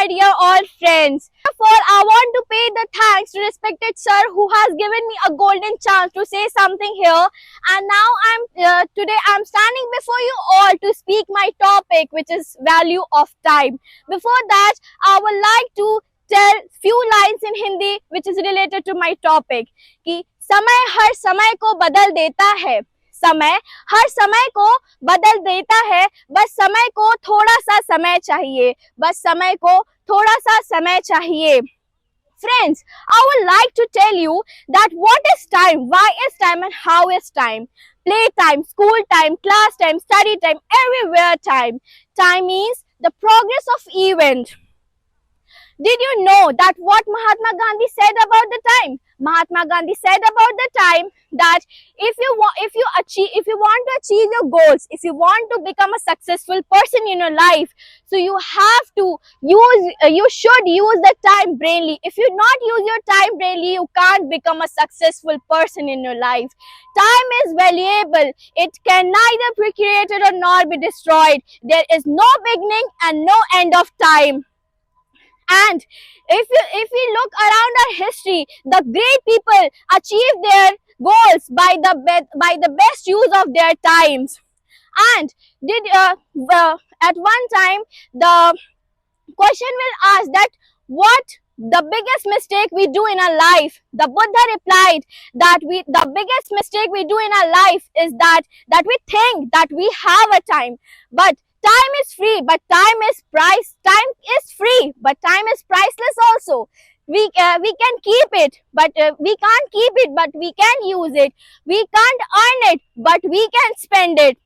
my dear all friends. Therefore, I want to pay the thanks to respected sir who has given me a golden chance to say something here. And now today I'm standing before you all to speak my topic, which is value of time. Before that, I would like to tell few lines in Hindi which is related to my topic. कि समय हर समय को बदल देता है, समय हर समय को बदल देता है, बस समय को थोड़ा सा समय चाहिए, बस समय को थोड़ा सा समय चाहिए. Friends, I would like to tell you that what is time, why is time, and how is time. Play time, school time, class time, study time, everywhere time. Time means the progress of event. Did you know that what Mahatma Gandhi said about the time? Mahatma Gandhi said about the time that if you want to achieve your goals, if you want to become a successful person in your life, so you should use the time brainly. If you not use your time brainly, you can't become a successful person in your life. Time is valuable. It can neither be created or nor be destroyed. There is no beginning and no end of time. And if we look around our history, the great people achieve their goals by the best use of their times. And at one time the question will ask that what the biggest mistake we do in our life. The Buddha replied that the biggest mistake we do in our life is that we think that we have a time, but time is free, but time is free, but time is priceless also. We can keep it, but we can't keep it, but we can use it. We can't earn it, but we can spend it.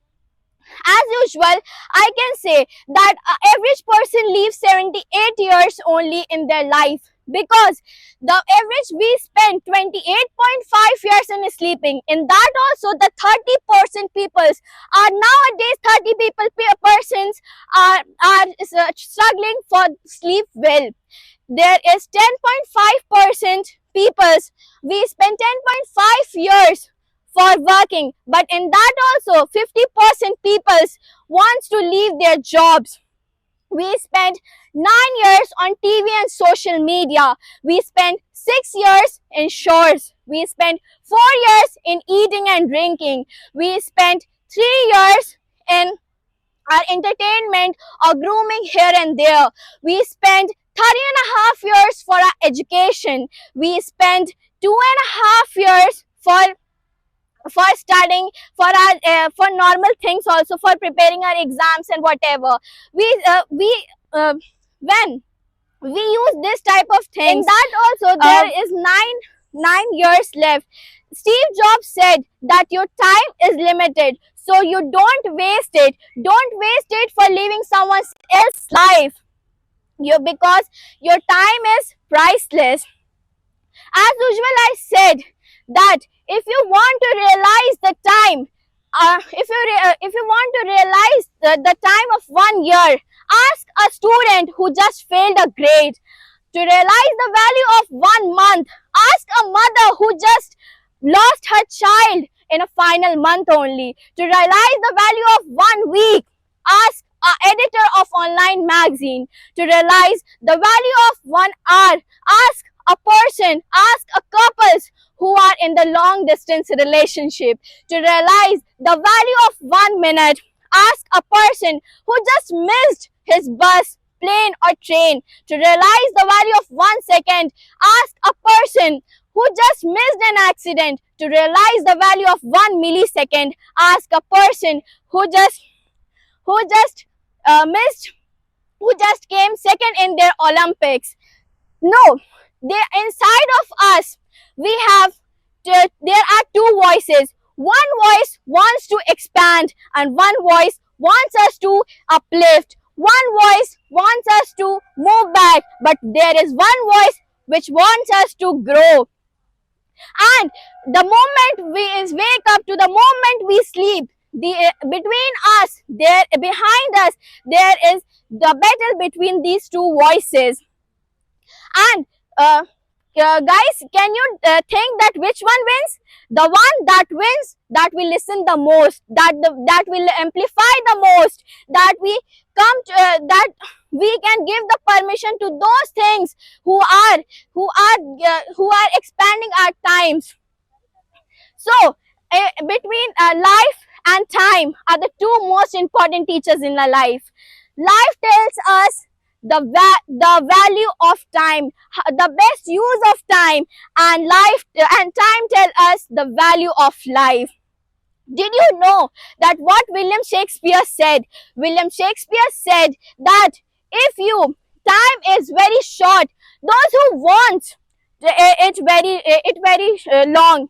As usual, I can say that an average person lives 78 years only in their life, because the average we spend 28.5 years in sleeping. In that also, the 30% peoples are nowadays, 30 persons are struggling for sleep well. There is 10.5% peoples, we spend 10.5 years for working, but in that also 50% peoples wants to leave their jobs. We spend 9 years on TV and social media. We spend 6 years in shores. We spend 4 years in eating and drinking. We spend 3 years in our entertainment or grooming here and there. We spend 30.5 years for our education. We spend 2.5 years for studying, for our for normal things, also for preparing our exams and whatever. When we use this type of things, in that also there is nine years left. Steve Jobs said that your time is limited, so you don't waste it. Don't waste it for living someone else's life. Because your time is priceless. As usual, I said that if you want to realize the time, if you want to realize the time of 1 year, ask a student who just failed a grade. To realize the value of 1 month, ask a mother who just lost her child in a final month only. To realize the value of 1 week, ask an editor of online magazine. To realize the value of 1 hour, ask a person, ask a couples who are in the long distance relationship. To realize the value of 1 minute, ask a person who just missed his bus, plane or train. To realize the value of 1 second, ask a person who just missed an accident. To realize the value of 1 millisecond, ask a person who just came second in their Olympics. No, inside of us, there are two voices. One voice wants to expand and one voice wants us to uplift. One voice wants us to move back, but there is one voice which wants us to grow. And the moment we wake up to the moment we sleep, between us, behind us, there is the battle between these two voices. And guys, can you think that which one wins? The one that wins, that will listen the most, that will amplify the most, that we come to, that we can give the permission to those things who are expanding our times. So between life and time are the two most important teachers in our life. Life tells us the value of time, the best use of time, and life and time tell us the value of life. Did you know that what William Shakespeare said? William Shakespeare said that if you time is very short, those who want it very long,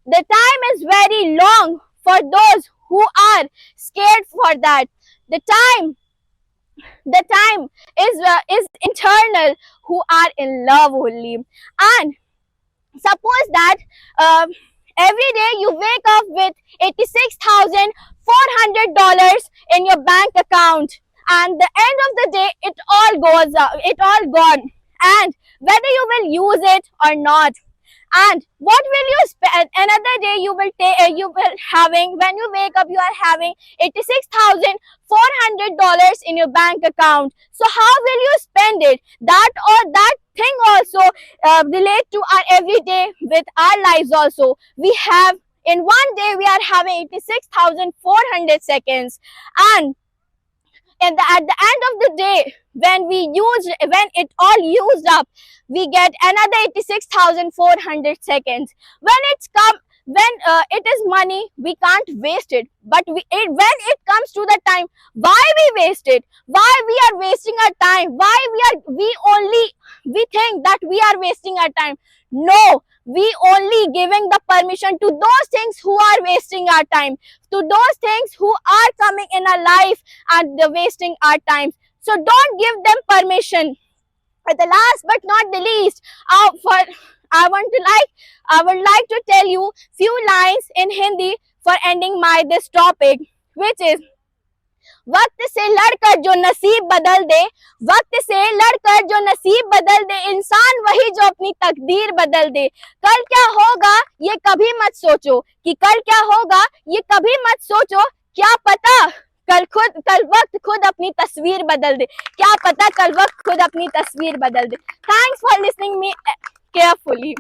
the time is very long for those who are scared for that. The time the time is internal, who are in love only. And suppose that uh, every day you wake up with $86,400 in your bank account, and the end of the day it all goes it all gone, and whether you will use it or not. And what will you spend another day? You will take you will having, when you wake up you are having $86,400 in your bank account. So how will you spend it? That thing also relate to our everyday with our lives also. We have, in one day we are having 86,400 seconds, and at the end of the day, when it all used up, we get another 86,400 seconds. When it is money, we can't waste it. But when it comes to the time, why we waste it? Why we are wasting our time? Why we think that we are wasting our time? No, we only giving the permission to those things who are wasting our time, to those things who are coming in our life and they're wasting our time. So don't give them permission. At the last but not the least, I would like to tell you few lines in Hindi for ending my this topic, which is, वक्त से लड़कर जो नसीब बदल दे, वक्त से लड़कर जो नसीब बदल दे, इंसान वही जो अपनी तकदीर बदल दे। कल क्या होगा ये कभी मत सोचो, कि कल क्या होगा ये कभी मत सोचो, क्या पता कल वक्त खुद अपनी तस्वीर बदल दे, क्या पता कल वक्त खुद अपनी तस्वीर बदल दे। Thanks for listening me carefully.